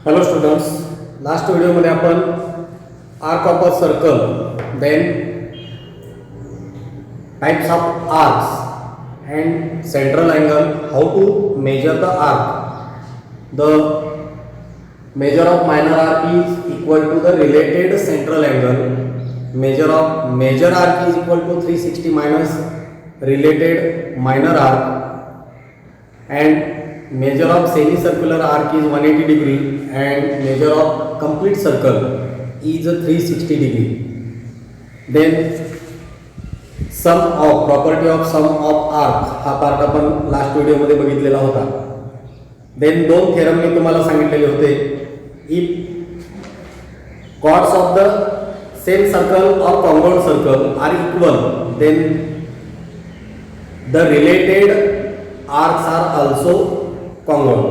Hello students, last video मध्ये आपण arc of a circle, then types of arcs and central angle, how to measure the arc. The measure of minor arc is equal to the related central angle. Measure of major arc is equal to 360 minus related minor arc, and measure of semicircular arc is 180 degree and measure of complete circle is 360 degree. Then sum of property of sum of arc हा part आपण last video मध्ये बघितलेला होता. Then दोन theorem मी तुम्हाला सांगितलेले होते. If chords of the same circle or congruent circle are equal, then the related arcs are also congruent.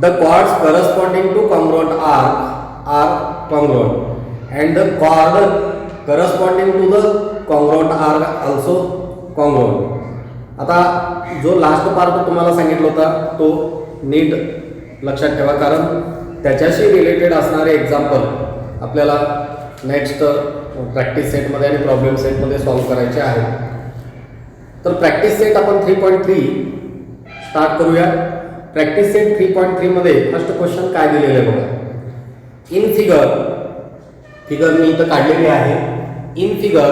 The chords corresponding to congruent arc are congruent, and the chord corresponding to the congruent arc also congruent. आता जो last part तुम्हाला सांगितलं होता तो नीट लक्षात ठेवा, कारण त्याच्याशी रिलेटेड असणारे एक्झाम्पल आपल्याला नेक्स्ट प्रॅक्टिस सेटमध्ये आणि प्रॉब्लेम सेटमध्ये सॉल्व्ह करायचे आहेत. तर प्रॅक्टिस सेट आपण 3.3 स्टार्ट करूया. प्रॅक्टिस सेट 3.3 मध्ये फर्स्ट क्वेश्चन काय दिलेले बघा. इन फिगर मी इथं काढलेली आहे. In figure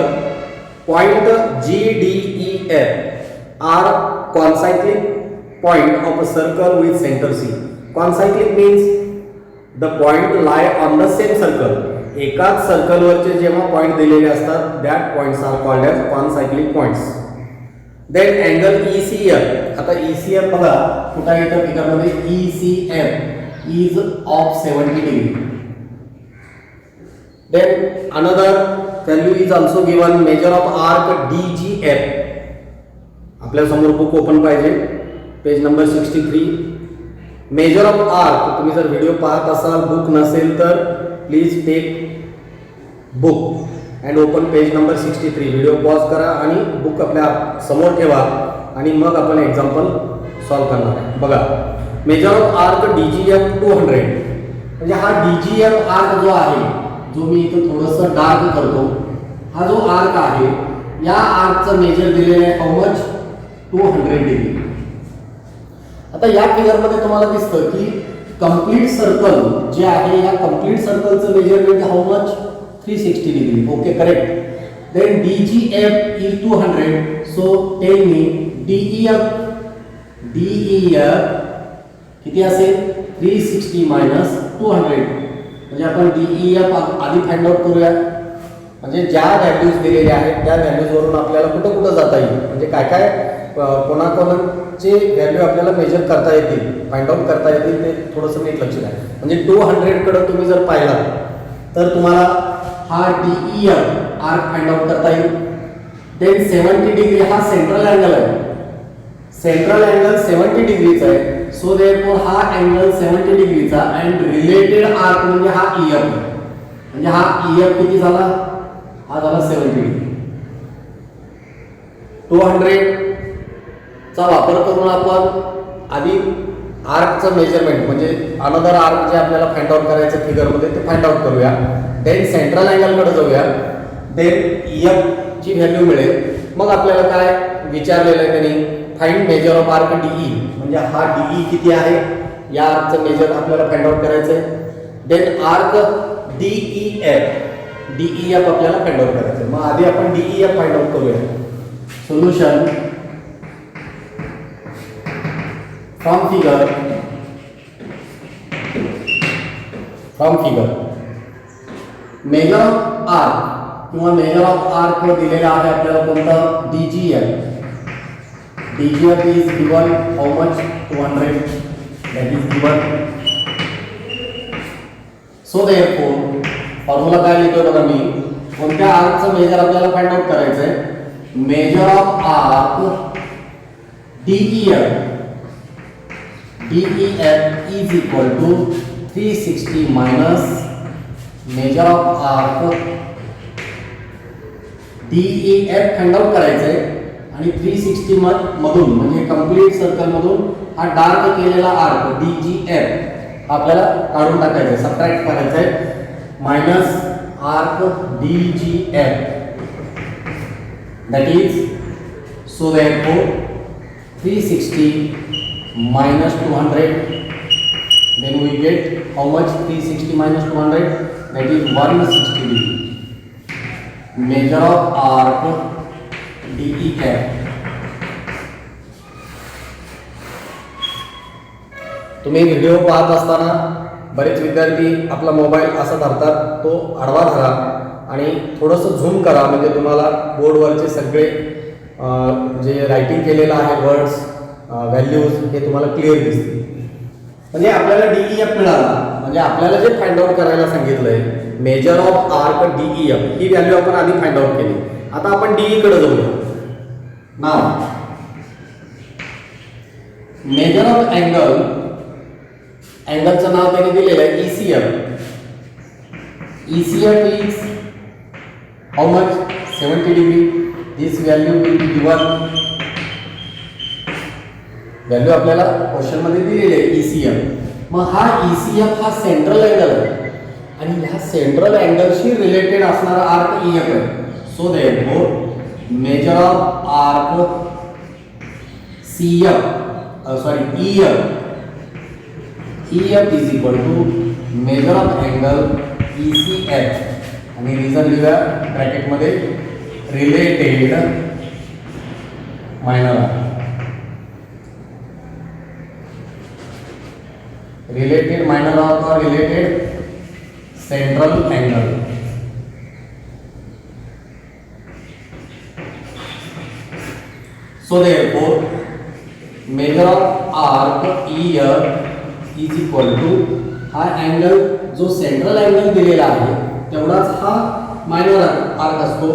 point GDEF are concyclic point of a circle with centre C. Concyclic means the point lie on the same circle. एकाच सर्कलवरचे जेव्हा पॉइंट दिलेले असतात that points are called as concyclic points. Then angle ECF. आता ECF बघा कुठे आहे तर फिगरमध्ये ECF is of 70 degree. Then another value is also given. Measure of arc DGF. आपल्या समोर बुक ओपन पाहिजे, page number 63. Measure of arc, तुम्ही जर व्हिडिओ पाहत असाल बुक नसेल तर please take book and open page number 63. Video pause करा आणि बुक आपल्या समोर ठेवा आणि मग आपण एक्झाम्पल सॉल्व्ह करणार आहे. बघा, मेजर ऑफ आर्क DGF 200. म्हणजे हा DGF आर्क जो आहे, जो मी इथं थोडंसं डार्क करतो, हा जो आर्क आहे या आर्कचं मेजर दिलेलं आहे हाऊ मच 200 डिग्री. आता या फिगरमध्ये तुम्हाला दिसतं की कंप्लीट सर्कल जे आहे या कंप्लीट सर्कलचं measurement how much 360 degree. Okay, correct. Then DGF is 200. So tell me DEF किती असेल 360 minus 200. म्हणजे आपण DEF आधी फाइंड आउट करूया. म्हणजे ज्या व्हॅल्यूज दिलेल्या आहेत त्या व्हॅल्यूज वरून आपल्याला कुठं कुठं जाता येईल, म्हणजे काय काय कोणाकोणाचे व्हॅल्यू आपल्याला मेजर करता येतील, फाइंड आउट करता येतील, ते थोडंसं नीट लक्ष द्या. म्हणजे 200 कडे तुम्ही जर पाहिला तर तुम्हाला हा DEF आर्क फाइंड आउट करता येईल. देन 70 डिग्री हा सेंट्रल अँगल आहे. सेंट्रल अँगल 70 डिग्रीचा आहे. सो देअरफॉर हा अँगल 70 डिग्रीचा अँड रिलेटेड आर्क म्हणजे हा EF. म्हणजे हा EF किती झाला, हा झाला 70 डिग्री. 200 चा वापर करून आपण आधी आर्कचं मेजरमेंट म्हणजे अनदर आर्क जे आपल्याला फाइंड आउट करायचं फिगरमध्ये ते फाइंड आउट करूया. देन सेंट्रल अँगलकडे जाऊया. देन EF ची व्हॅल्यू मिळेल. मग आपल्याला काय विचारलेलं आहे त्यांनी, find major of arc DE. म्हणजे हा DE किती आहे या आर्कचं मेजर आपल्याला फाइंड आउट करायचं आहे. देन आर्क DEF आपल्याला फाइंड आउट करायचं आहे. मग आधी आपण DEF फाइंड आउट करूया. Solution from figure major of arc किंवा मेजर ऑफ आर्क दिलेला आहे आपल्याला कोणता DGF. DGF is given how much 200. That is given. So therefore formula काय लिहितोय बघा मी, कोणत्या आर्कचं मेजर आपल्याला फाइंड आउट करायचं आहे. Measure of arc DEF is equal to 360 minus measure of arc DEF find out करायचं आहे. आणि 360 मधून म्हणजे कंप्लीट सर्कल मधून हा डार्क केलेला आर्क DGF आपल्याला काढून टाकायचं आहे, सबट्रॅक्ट करायचं आहे. Minus arc DGF that is so therefore 360 minus 200, then we get how much? 360 minus 200, that is 160 degree. Measure of arc DEF. तुम्ही व्हिडिओ पाहत असताना बरेच विद्यार्थी आपला मोबाईल असा धरतात, तो आडवा धरा आणि थोडंसं झूम करा, म्हणजे तुम्हाला बोर्डवरचे सगळे जे रायटिंग केलेलं आहे वर्ड्स व्हॅल्यूज हे तुम्हाला क्लिअर दिसतील. म्हणजे आपल्याला DEF मिळाला, म्हणजे आपल्याला जे फाइंड आउट करायला सांगितलंय major of arc DEF he value आपण आधी फाइंड आउट केली. आता आपण DE कडे जाऊया. नाव मेजर ऑफ अँगल, अँगलचं नाव त्याने दिलेलं आहे ECF. ECF is how much? 70 degree. This value will be given. Value आपल्याला क्वेश्चन मध्ये दिलेली आहे ECF. मग हा ECF हा सेंट्रल अँगल आहे आणि ह्या सेंट्रल अँगलशी रिलेटेड असणारा आर्क EF आहे. So therefore measure of arc EF is equal to measure of angle ECF आणि रिझन लिहूया ब्रॅकेट मध्ये related minor arc. Related minor arc और related central angle. So therefore measure of arc EF is equal to हा angle जो central angle दिलेला आहे तेवढाच हा मायनर आर्क असतो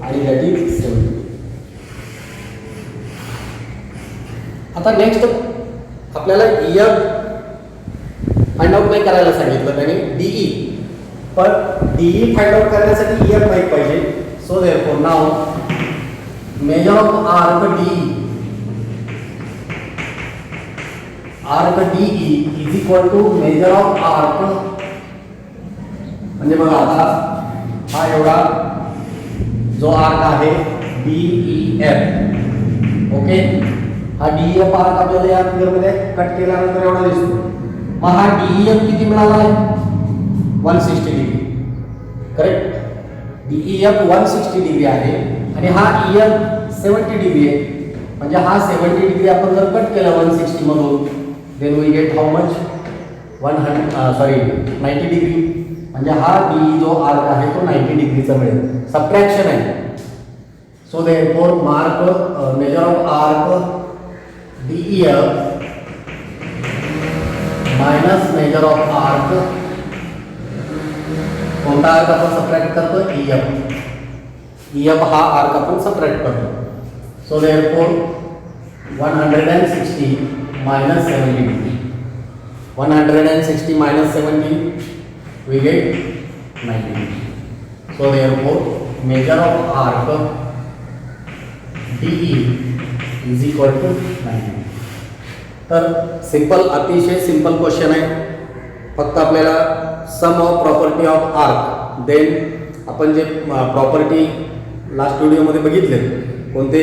आणि दॅट इज 70. आता नेक्स्ट आपल्याला EF फाइंड आउट नाही करायला सांगितलं त्याने, DE. पण DE फाइंड आउट करण्यासाठी EF माहित पाहिजे. So therefore now major of arc DE is equal to measure of arc, म्हणजे बघा आता हा एवढा जो आर्क आहे DEF. ओके, हा DEF आर्क आपल्याला या फिगर मध्ये कट केल्यानंतर एवढा दिसतो. मग हा DEF किती मिळाला आहे? 160 डिग्री. करेक्ट, DEF 160 डिग्री आहे आणि हा EF 70 डिग्री आहे. म्हणजे हा 70 डिग्री आपण जर कट केला 160 मधून, then we get how much? 90 degree. म्हणजे हा DE जो आर्क आहे तो 90 डिग्रीचा मिळेल. सबट्रॅक्शन आहे. So therefore mark major of arc DEF minus major of arc, कोणता आर्क आपण सबट्रॅक्ट करतो? EF हा आर्क आपण सबट्रॅक्ट करतो. So therefore 160 minus 70 degree. 160 minus 70 we get 90 degree. So therefore measure of arc DE is equal to 90 degree. तर simple, अतिशय simple question आहे. फक्त आपल्याला sum of property of arc, then आपण जे प्रॉपर्टी लास्ट व्हिडिओमध्ये बघितले कोणते,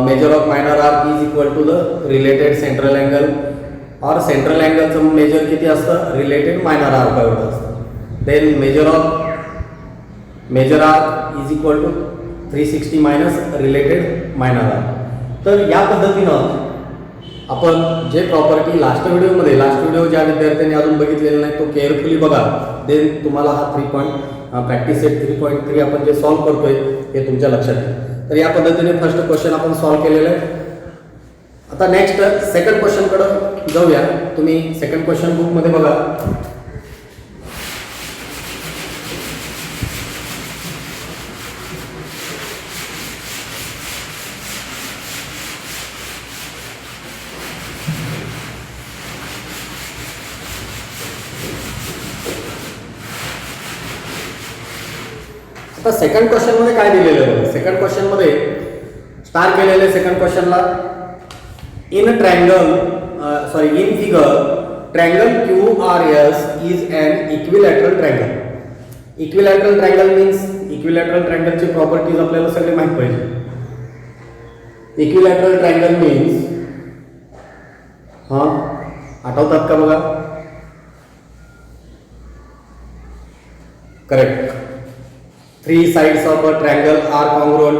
measure of minor arc is equal to the related central angle, और सेंट्रल अँगलचं मेजर किती असतं? रिलेटेड मायनर आर्क एवढं असतं. Then measure arc is equal to 360 minus related minor arc. तर या पद्धतीनं आपण जे प्रॉपर्टी लास्ट व्हिडिओ ज्या विद्यार्थ्यांनी अजून बघितलेला नाही तो केअरफुली बघा. देन तुम्हाला हा 3 पॉईंट प्रॅक्टिस सेट 3.3 आपण जे सॉल्व्ह करतोय हे तुमच्या लक्षात येईल. तर या पद्धतीने फर्स्ट क्वेश्चन आपण सॉल्व्ह केलेलं आहे. आता नेक्स्ट सेकंड क्वेश्चन कडे जाऊया. तुम्ही सेकंड क्वेश्चन बुक मध्ये बघा. आता सेकंड क्वेश्चन मध्ये काय दिलेलं आहे? सेकंड क्वेश्चन मध्ये स्टार केलेले सेकंड क्वेश्चनला in figure triangle QRS is an equilateral triangle. Equilateral triangle means equilateral triangle ची प्रॉपर्टीज आपल्याला सगळे माहित पाहिजे. Equilateral triangle means आठवतात का बघा? Correct. 3 sides of a triangle are congruent.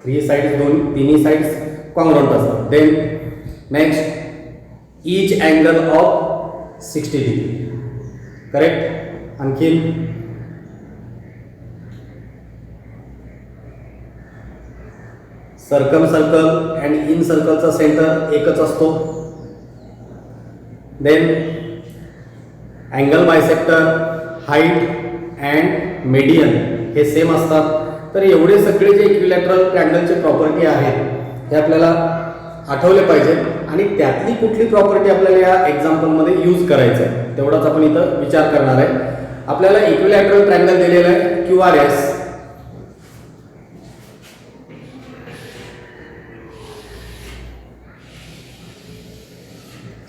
3 sides तिन्ही sides congruent असतात. Then next, each angle of 60 degree. Correct. आणखी सर्कल अँड इन सर्कलचा सेंटर एकच असतो. Then angle bisector, height and median हे सेम असतात. तर एवढे सगळे जे इक्विलॅटरल ट्रायंगलचे प्रॉपर्टी आहेत हे आपल्याला आठवले पाहिजेत आणि त्यातली कुठली प्रॉपर्टी आपल्याला या एक्झाम्पलमध्ये यूज करायचं आहे तेवढाच आपण इथं विचार करणार आहे. आपल्याला इक्विलॅटरल ट्रायंगल दिलेला आहे QRS.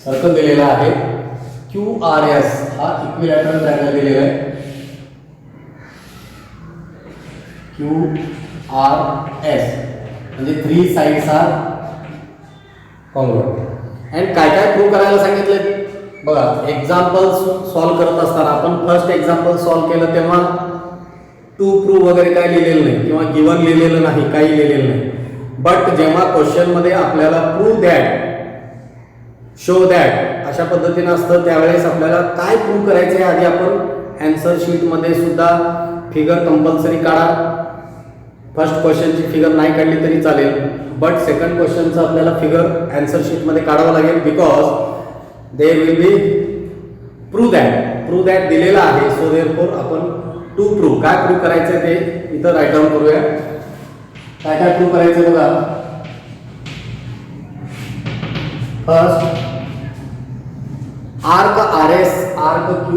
सर्कल दिलेला आहे QRS हा इक्विलॅटरल ट्रायंगल दिलेला आहे. QRS म्हणजे 3 sides आर कॉन्ग्रुएंट. अँड काय काय प्रूव्ह करायला सांगितले बघा. एक्झाम्पल सॉल्व्ह करत असताना आपण फर्स्ट एक्झाम्पल सॉल्व्ह केलं तेव्हा टू प्रूव्ह वगैरे काय लिहिलेलं नाही किंवा गिवन लिहिलेलं नाही, काही लिहिलेलं नाही. बट जेव्हा क्वेश्चन मध्ये आपल्याला प्रूव्ह दॅट, शो दॅट अशा पद्धतीने असतं त्यावेळेस आपल्याला काय प्रूव्ह करायचं आहे आधी आपण आन्सर शीट मध्ये सुद्धा फिगर कंपल्सरी काढा. फर्स्ट क्वेश्चनची फिगर नाही काढली तरी चालेल, बट सेकंड क्वेश्चनचं आपल्याला फिगर आन्सर शीट मध्ये काढावं लागेल. Because they will be prove that दिलेला आहे. सो देअरफॉर आपण टू प्रूव्ह काय प्रूव्ह करायचं ते इथं राईट डाऊन करूया. काय काय प्रूव्ह करायचं बघा. First arc RS, arc Q.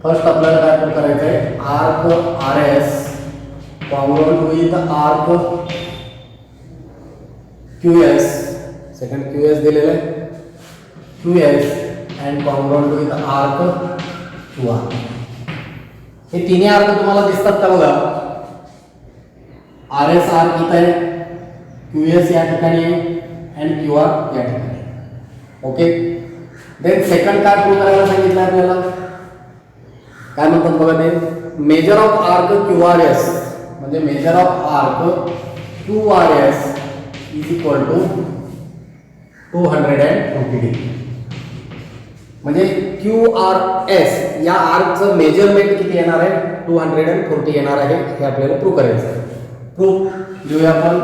First आपल्याला काय प्रूव्ह करायचं आहे. Arc RS congruent with arc QS. Second QS दिलेला आहे. QS and congruent with arc QR. हे तिन्ही आर्क तुम्हाला दिसतात का बघा. RS आर्क इथं आहे, QS या ठिकाणी आहे अँड QR या ठिकाणी. ओके. देन सेकंड काय प्रूव्ह करायला सांगितलं आपल्याला. काय म्हणतात बघा ते. मेजर ऑफ आर्क QRS म्हणजे measure of arc QRS is equal to 240 degree. म्हणजे QRS या आर्कचं मेजरमेंट किती येणार आहे. 240 येणार आहे. हे आपल्याला प्रूव्ह करायचं आहे. प्रूफ लिहूया आपण.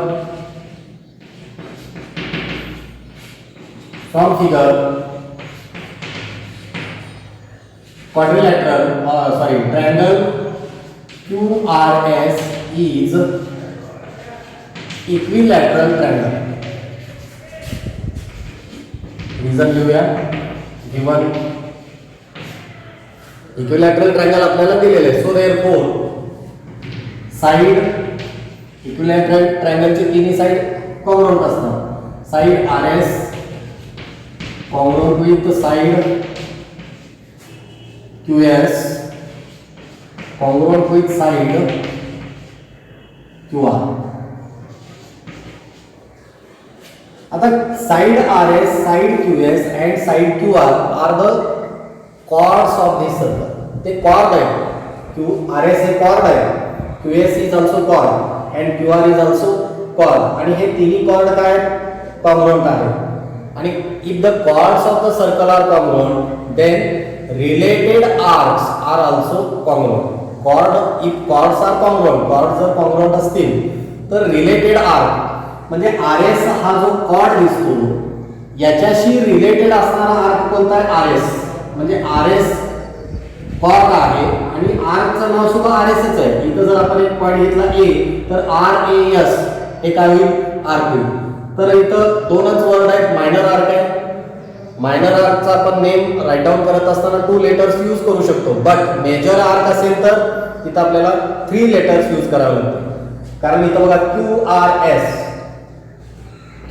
From figure quadrilateral triangle QRS is equilateral triangle. Reason लिहूया. गिवन इक्विलॅटरल ट्रायंगल आपल्याला दिलेले आहे. सो देअरफॉर साइड इक्विलॅटरल ट्रायंगलचे तिन्ही साइड कॉन्ग्रुएंट असतात. Side RS congruent with side QS congruent with side QR. आता side RS, side QS and side QR are the chords of this circle. ते chord आहेत. RS हे chord आहे, QS is also chord and QR is also chord. आणि हे तिन्ही chord काय congruent आहेत. आणि if the chords of the circle are congruent, then related arcs are also congruent. If chords are congruent, chords जर congruent असतील तर related arc म्हणजे RS हा जो chord दिसतो याच्याशी रिलेटेड असणारा आर्क कोणता आहे. RS म्हणजे RS chord आहे आणि आर्कचं नाव सुद्धा RSच आहे. इथं जर आपण एक पॉइंट घेतला A तर RAS हे काय होईल आर्क होईल. तर इथं दोनच वर्ड आहेत. मायनर आर्क आहे. मायनर आर्कचा आपण नेम राईट डाऊन करत असताना 2 लेटर्स यूज करू शकतो. बट मेजर आर्क असेल तर तिथं आपल्याला 3 लेटर्स यूज करावे लागतात. कारण इथं बघा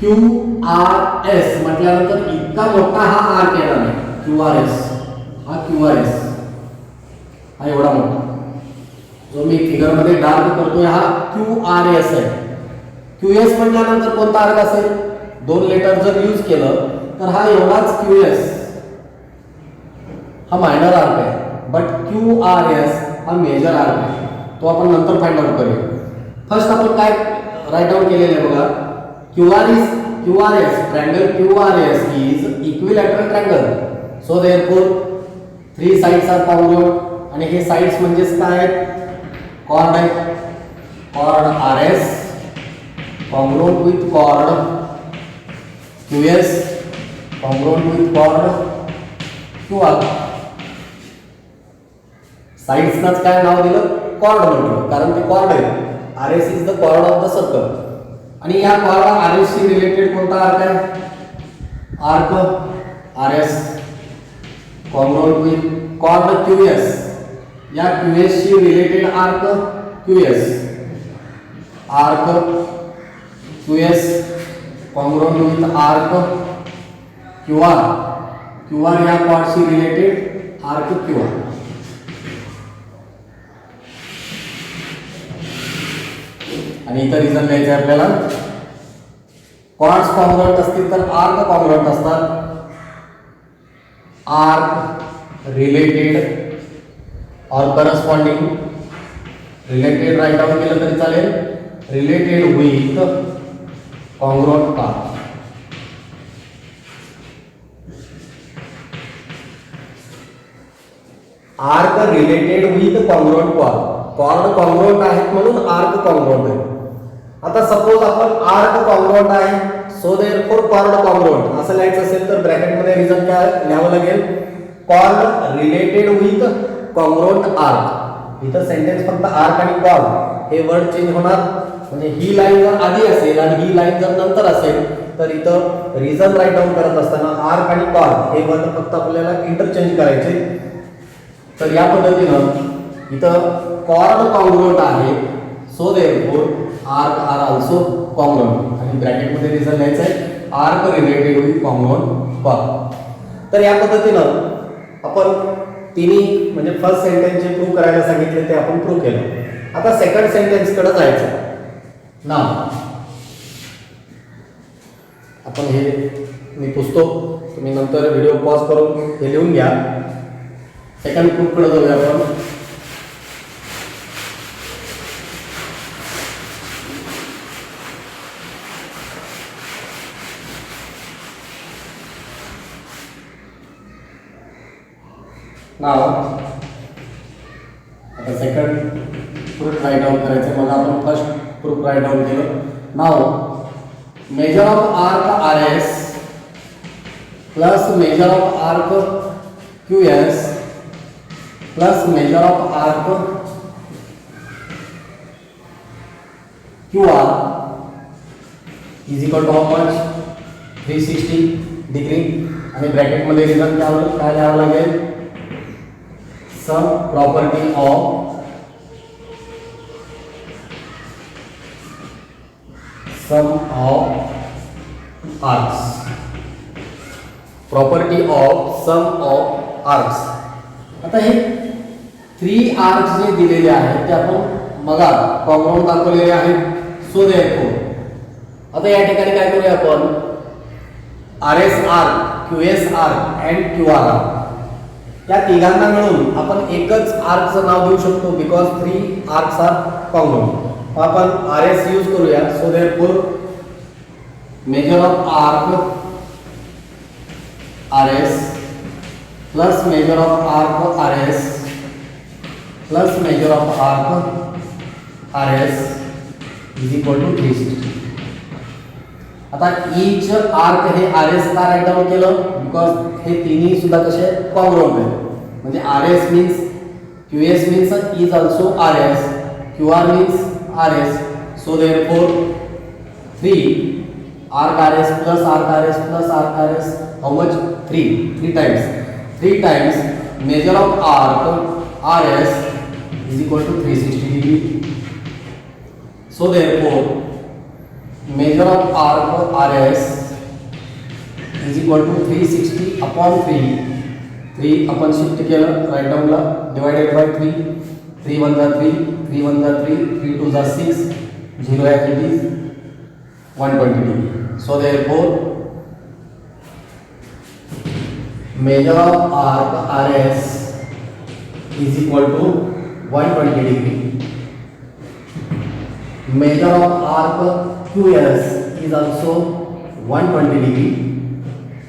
QRS म्हटल्यानंतर इतका मोठा हा आर्क येणार नाही. QRS हा QRS हा एवढा मोठा जो मी फिगर मध्ये डार्क करतोय हा QRS आहे. QS म्हटल्यानंतर कोणता आर्क असेल? 2 लेटर जर यूज केलं तर हा एवढाच QS हा मायनर आर्क आहे. बट QRS हा मेजर आर्क आहे. तो आपण नंतर फाइंड आउट करूया. फर्स्ट आपण काय राइट डाउन केलेलं आहे बघा. QRS triangle QRS is equilateral triangle. So therefore 3 sides are congruent आणि हे साइड्स म्हणजेच काय आहेत? Chord आहे. Chord RS congruent with chord QS congruent with chord QR. साइड्सनाच काय नाव दिलं? कॉर्ड म्हटलं, कारण ते कॉर्ड आहे. RS is the chord of the circle. आणि या कॉर्ड RS शी रिलेटेड कोणता आर्क आहे? Arc RS congruent with chord QS. या QS शी related arc QS. Arc QS congruent with arc QR. QR या कॉर्ड शी रिलेटेड आर्क QR. आणि इतर रिझन द्यायचे आपल्याला. कॉर्ड्स कॉन्ग्रुएंट असतील तर आर्क कॉन्ग्रुएंट असतात. आर्क रिलेटेड और करस्पॉन्डिंग. रिलेटेड राइट डाउन केलं तरी चालेल. Related with congruent arc. Arc related with congruent chord. Chord congruent आहेत म्हणून आर्क कॉन्ग्रुएंट आहे. आता सपोज आपण आर्क कॉन्ग्रुएंट आहे सो देअरफॉर कॉर्ड कॉन्ग्रुएंट असं लिहायचं असेल तर ब्रॅकेट मध्ये रिझन काय लिहावं लागेल? Chord related with congruent arc. इथं सेंटेन्स फक्त आर्क आणि कॉर्ड हे वर्ड चेंज होणार. म्हणजे ही लाईन जर आधी असेल आणि ही लाईन जर नंतर असेल तर इथं रिझन राइट डाउन करत असताना आर्क आणि कॉर्ड हे वर्ड फक्त आपल्याला इंटरचेंज करायचे. तर या पद्धतीनं इथं कॉर्ड कॉन्ग्रुएंट आहे so therefore arc are also congruent. आणि ब्रॅकेट मध्ये रिझन लिहायचं आहे arc related with congruent chord. तर या पद्धतीनं आपण तिन्ही म्हणजे फर्स्ट सेंटेन्स जे प्रूव्ह करायला सांगितले ते आपण प्रूव्ह केलं. आता सेकंड सेंटेन्स कडे जायचं. ना आपण हे मी पुसतो, तुम्ही नंतर व्हिडिओ पॉज करून हे लिहून घ्या. सेकंड प्रूफ कडे जाऊया आपण. नाव आता सेकंड प्रूफ राइट डाउन करायचं. मग आपण फर्स्ट प्रूफ राइट डाउन केलं. नाव measure of arc RS plus measure of arc QS plus measure of arc QR is equal to how much? 360 degree. आणि ब्रॅकेट मध्ये रिझन काय लिहावं लागेल? Sum property of sum of arcs. Property of sum of arcs. आता हे 3 arcs जे दिलेले आहेत ते आपण मगा कॉन्ग्रुएंट दाखवलेले आहेत. सो देअरफॉर आता या ठिकाणी काय करूया आपण? RS arc, QS arc and QR arc या तिघांना मिळून आपण एकच आर्कचं नाव देऊ शकतो बिकॉज 3 आर्क्स आर कॉन्ग्रुएंट. आपण RS यूज करूया. So therefore measure of arc RS plus measure of arc RS plus measure of arc RS is equal to 360. आता ईच आर्क हे RS का राइट डाउन केलं? बिकॉज हे तिन्ही सुद्धा कसे कॉन्ग्रुएंट आहेत. म्हणजे RS means QS means is also RS, QR means RS. So therefore 3 arc RS plus arc RS plus arc RS how much? 3 times. 3 times measure of arc RS is equal to 360 degree. So therefore measure of arc R S is equal to 360 upon 3 आपण shift केलं right टर्मला divided by 3 1 जा 3 3 1 जा 3 3 2 जा 6 0 as it is 120 degree. So therefore measure of arc RS is equal to 120 degree. Measure of arc QS is also 120 degree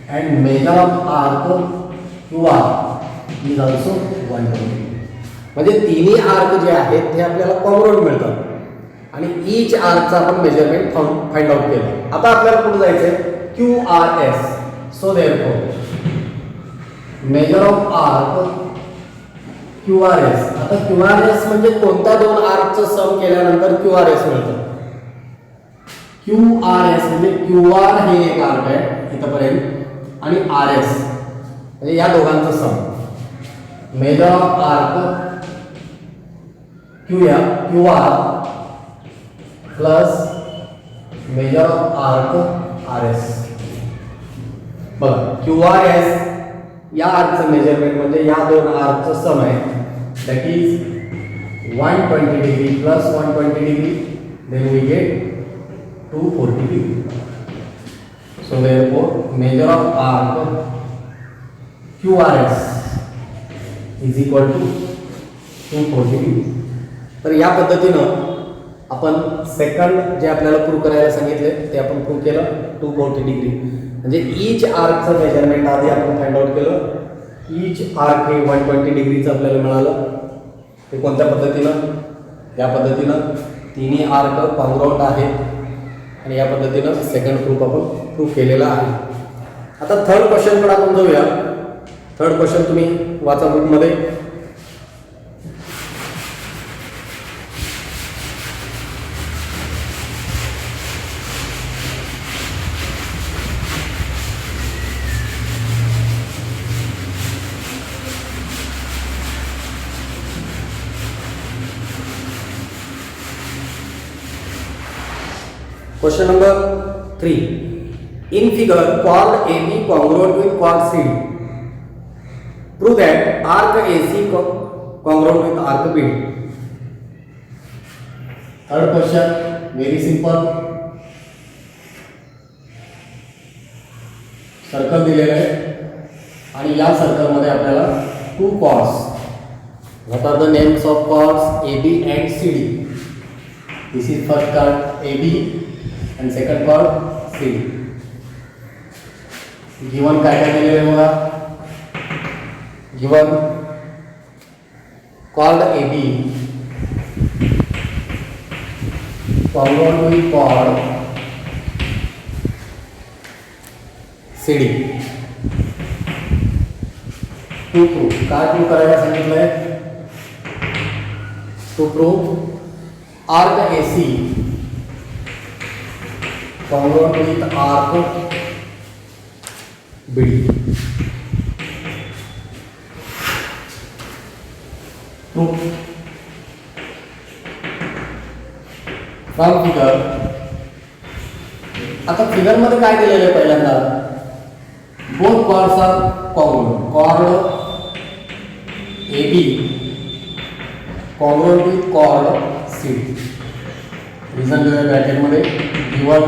and measure of arc QR is also 120 degree. म्हणजे तिन्ही arc जे आहेत ते आपल्याला congruent मिळतात आणि each आर्कचा आपण measurement find out केलं. आता आपल्याला कुठे जायचंय QRS. So therefore measure of arc QRS. आता QRS म्हणजे कोणत्या दोन आर्कचं सम केल्यानंतर QRS मिळतं. QRS म्हणजे QR हे एक आर्क आहे इथपर्यंत आणि RS म्हणजे या दोघांचं sum. Measure of arc QR plus measure of arc RS. बघा QRS या आर्कचं मेजरमेंट म्हणजे या दोन आर्कचं सम आहे. That is 120 degree plus 120 degree then we get 240 degree. So therefore measure of arc QRS is equal to 240 degree. तर या पद्धतीनं आपण सेकंड जे आपल्याला प्रूव्ह करायला सांगितले ते आपण प्रूव्ह केलं 240 डिग्री. म्हणजे ईच आर्कचं मेजरमेंट आधी आपण फाइंड आउट केलं. ईच आर्क हे 120 डिग्रीचं आपल्याला मिळालं. ते कोणत्या पद्धतीनं? या पद्धतीनं तिन्ही आर्क कॉन्ग्रुएंट आहेत आणि या पद्धतीनं सेकंड प्रूफ आपण प्रूव्ह केलेला आहे. आता थर्ड क्वेश्चनकडे आपण जाऊया. थर्ड क्वेश्चन तुम्ही वाचा बुकमध्ये. Question number 3. In figure, chord AB congruent with chord CD. Prove that arc AC congruent with arc BD. Third question, very simple. Circle दिलेलं आहे आणि या सर्कल मध्ये आपल्याला 2 chords. What are the names of chords AB and CD? This is first chord AB. and second chord C. Given काय काय दिलेलं आहे बघा. Given chord AB congruent with chord CD. To prove काय प्रूव्ह करायला सांगितलंय? To prove arc AC congruent with arc BD. Proof from figure. आता figure मध्ये काय दिलेलं आहे पहिल्यांदा? Both chords are congruent. Chord AB congruent with chord CD. Reason दिलेलं ब्रॅकेट मध्ये. given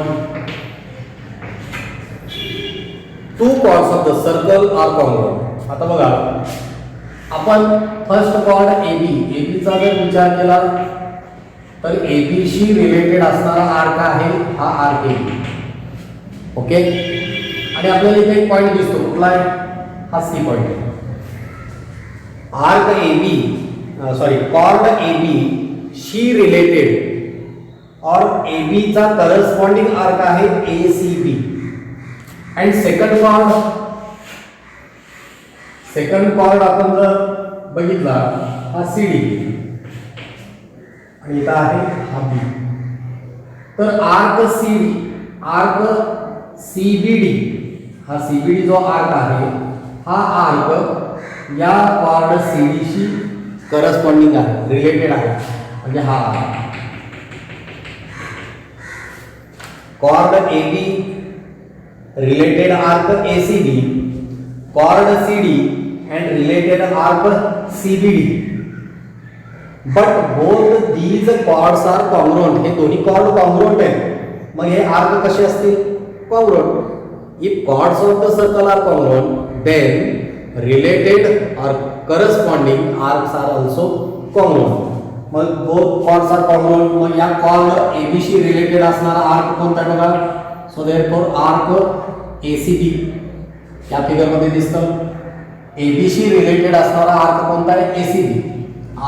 2 chords of the circle are congruent. आता बघा आपण फर्स्ट chord AB चा जर विचार केला तर AB शी रिलेटेड असणारा आर्क आहे हा आर्क AB. ओके. आणि आपल्याला इथे एक पॉइंट दिसतो कुठला आहे? हा C पॉइंट आहे. आर्क AB chord AB शी रिलेटेड और AB चा करस्पॉन्डिंग आर्क आहे ACB. एंड सेकंड कॉर्ड आपण जर बघितला हा CD आणि इथं आहे हा B. तर आर्क CBD हा CBD जो आर्क आहे हा आर्क या कॉर्ड CD शी करस्पॉन्डिंग आहे, रिलेटेड आहे. म्हणजे हा chord AB related arc ACB, chord CD and related arc CBD. But both these chords are congruent. हे दोन्ही chord congruent आहेत. मग हे arc कसे असतील? Congruent. If chords of the circle are congruent, then related or corresponding arcs are also congruent. मग both chords are congruent. मग या chord AB शी related असणारा arc कोणता बघा? So therefore arc ACB या फिगर मध्ये दिसतं. AB शी रिलेटेड असणारा आर्क कोणता आहे? ACB.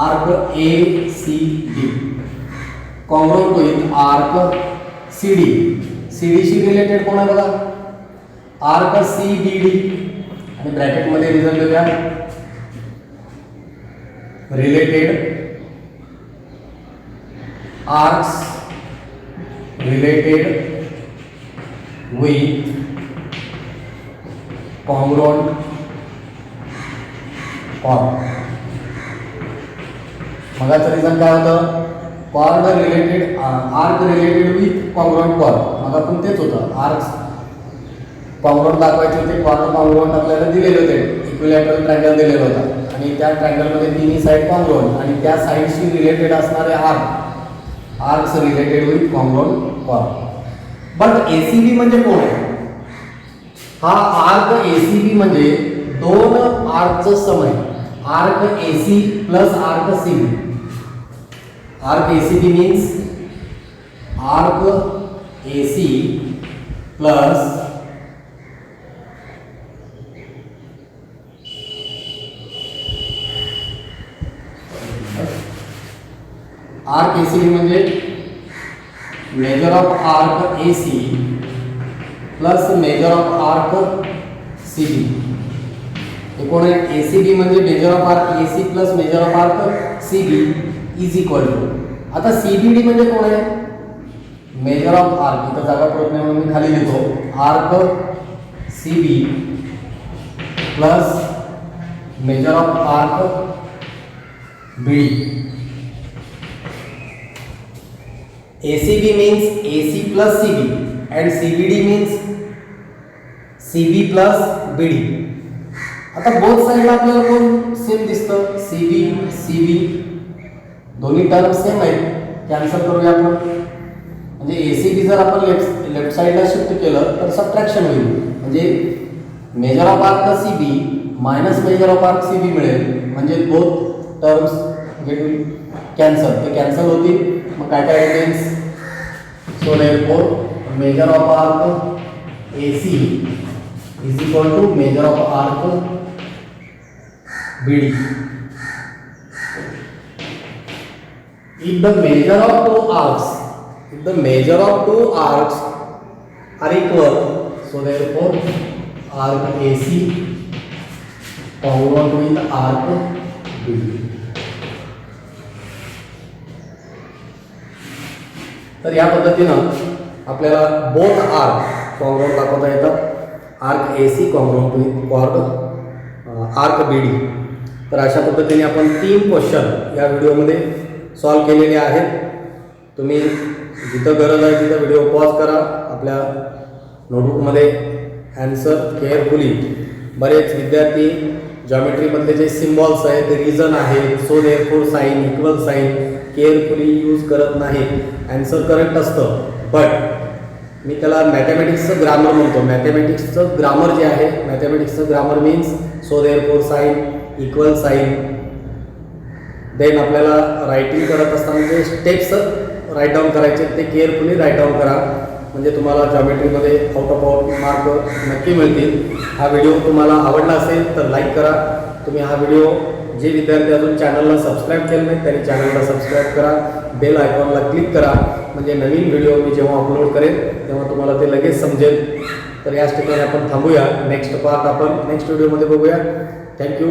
आर्क ACB कॉन्ग्रुएंट होईल आर्क CD. CD शी रिलेटेड कोण आहे बघा? आर्क CBD आणि ब्रॅकेट मध्ये रिझल्ट देऊया. Related arcs related with congruent chord. मगाचं रिझन काय होतं? chord related arc related with congruent chord. मग आपण तेच होतं आर्क्स congruent दाखवायचे होते. chord congruent आपल्याला दिलेले होते. इक्विलॅटरल ट्रायंगल दिलेला होता आणि त्या ट्रायंगल मध्ये तिन्ही साइड congruent आणि त्या साइडशी रिलेटेड असणारे arcs related with congruent chord. But ACB म्हणजे कोण आहे? हा आर्क ACB म्हणजे दोन आर्कचं सम आहे. Arc AC plus arc CB. Arc ACB means arc AC plus arc ACB म्हणजे measure of arc AC plus measure of arc CB. हे कोण आहे? ACB म्हणजे measure of arc AC plus measure of arc CB is equal to. आता CBD म्हणजे कोण आहे? Measure of arc. इथं जागा पडत नाही म्हणून मी खाली लिहितो. Arc CB plus measure of arc BD. ACB means AC plus CB and CBD means CB plus BD. आता बोथ साइडला आपल्याला कोण सेम दिसतं? CB CB दोन्ही टर्म सेम आहेत. कॅन्सल करूया आपण. म्हणजे ACB जर आपण लेफ्ट साइडला शिफ्ट केलं तर सबट्रॅक्शन होईल. म्हणजे measure of arc CB minus major of arc CB मिळेल. म्हणजे बोथ टर्म्स गेट कॅन्सल. ते कॅन्सल होतील. मग काय काय remains? So therefore measure of arc AC is equal to measure of arc BD. If the measure of two arcs are equal, so therefore arc AC congruent with arc BD. तर या पद्धतीनं आपल्याला both arc congruent दाखवता येतात. Arc AC congruent with chord arc BD. तर अशा पद्धतीने आपण 3 क्वेश्चन या व्हिडिओमध्ये सॉल्व केलेले आहेत. तुम्ही जिथं गरज आहे तिथं व्हिडिओ पॉज करा. आपल्या नोटबुकमध्ये ॲन्सर केअरफुली. बरेच विद्यार्थी जॉमेट्रीमधले जे सिम्बॉल्स आहेत, रिजन आहे, so therefore sign, equal sign carefully use करत नाही. ॲन्सर करेक्ट असतं बट मी त्याला मॅथमॅटिक्सचं ग्रामर म्हणतो. मॅथमॅटिक्सचं ग्रामर जे आहे, मॅथमॅटिक्सचं grammar means so therefore sign, equal sign. Then आपल्याला रायटिंग करत असताना जे स्टेप्स राईट डाऊन करायचे ते केअरफुली राईट डाऊन करा. म्हणजे तुम्हाला जॉमेट्रीमध्ये आउट ऑफ आउट मार्क नक्की मिळतील. हा व्हिडिओ तुम्हाला आवडला असेल तर लाईक करा. तुम्ही हा व्हिडिओ जे विद्यार्थी अजून चॅनलला सबस्क्राईब केलं नाही त्यांनी चॅनलला सबस्क्राईब करा. बेल आयकॉनला क्लिक करा. म्हणजे नवीन व्हिडिओ मी जेव्हा अपलोड करेन तेव्हा तुम्हाला ते लगेच समजेल. तर याच ठिकाणी आपण थांबूया. नेक्स्ट पार्ट आपण नेक्स्ट व्हिडिओमध्ये बघूया. थँक्यू.